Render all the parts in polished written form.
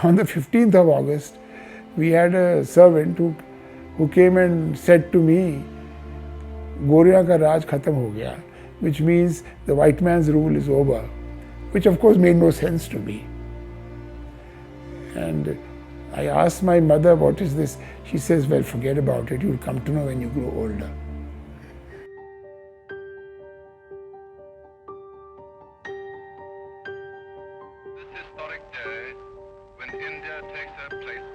On the 15th of August, we had a servant who came and said to me, Gorya ka Raj khatam ho gaya, which means the white man's rule is over, which of course made no sense to me. And I asked my mother, what is this? She says, well, forget about it, you'll come to know when you grow older. This historic day, when India takes her place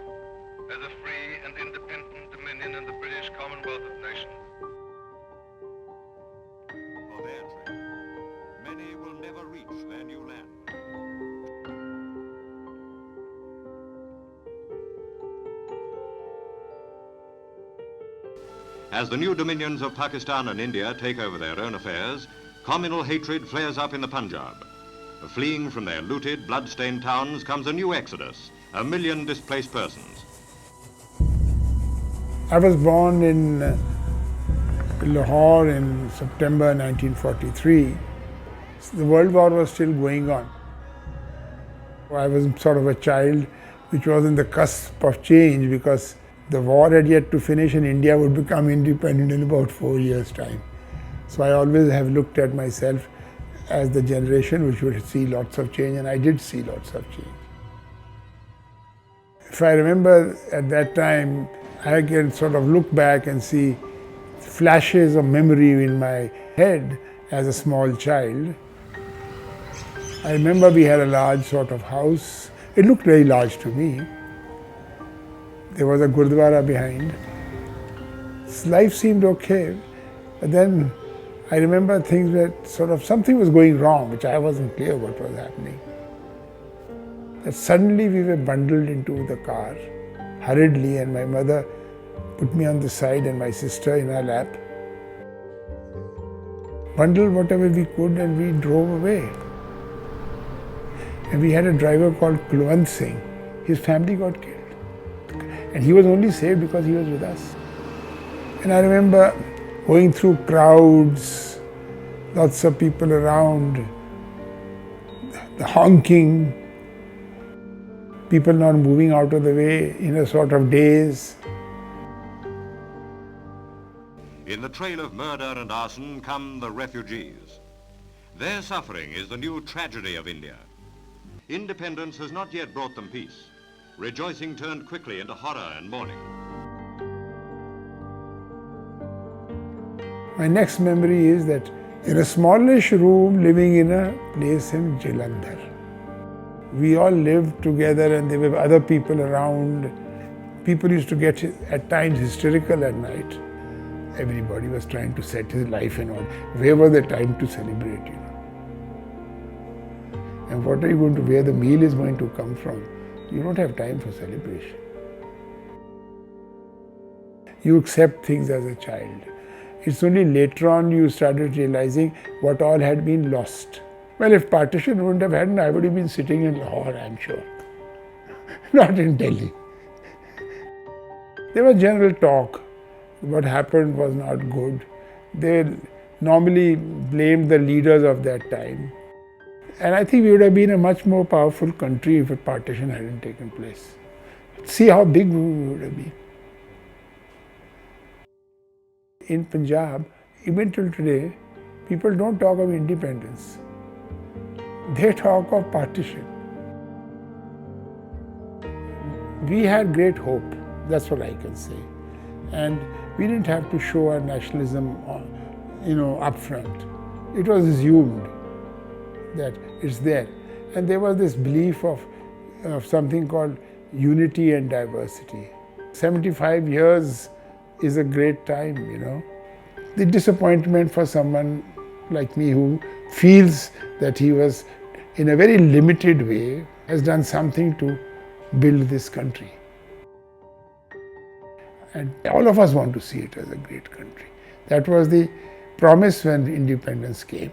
as a free and independent dominion in the British Commonwealth of Nations. For their trade, many will never reach their new land. As the new dominions of Pakistan and India take over their own affairs, communal hatred flares up in the Punjab. Fleeing from their looted, blood-stained towns comes a new exodus, 1 million displaced persons. I was born in Lahore in September 1943. The World War was still going on. I was sort of a child which was in the cusp of change because the war had yet to finish and India would become independent in about 4 years' time. So I always have looked at myself as the generation which would see lots of change, and I did see lots of change. If I remember at that time, I can sort of look back and see flashes of memory in my head as a small child. I remember we had a large sort of house. It looked very large to me. There was a Gurdwara behind. Life seemed okay, but then I remember things that sort of something was going wrong, which I wasn't clear what was happening. That suddenly we were bundled into the car, hurriedly, and my mother put me on the side and my sister in her lap. Bundled whatever we could and we drove away. And we had a driver called Kulwant Singh. His family got killed. And he was only saved because he was with us. And I remember going through crowds, lots of people around, the honking, people not moving out of the way in a sort of daze. In the trail of murder and arson come the refugees. Their suffering is the new tragedy of India. Independence has not yet brought them peace. Rejoicing turned quickly into horror and mourning. My next memory is that in a smallish room living in a place in Jalandhar. We all lived together and there were other people around. People used to get at times hysterical at night. Everybody was trying to set his life in order. Where was the time to celebrate, you know? And what are you going to, where the meal is going to come from? You don't have time for celebration. You accept things as a child. It's only later on you started realizing what all had been lost. Well, if partition wouldn't have happened, I would have been sitting in Lahore, I'm sure. Not in Delhi. There was general talk. What happened was not good. They normally blamed the leaders of that time. And I think we would have been a much more powerful country if a partition hadn't taken place. See how big we would have been. In Punjab, even till today, people don't talk of independence. They talk of partition. We had great hope, that's what I can say. And we didn't have to show our nationalism, up front. It was assumed that it's there. And there was this belief of something called unity and diversity. 75 years is a great time, you know. The disappointment for someone like me who feels that he was, in a very limited way, has done something to build this country. And all of us want to see it as a great country. That was the promise when independence came.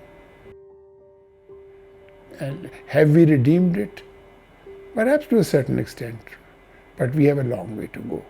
And have we redeemed it? Perhaps to a certain extent, but we have a long way to go.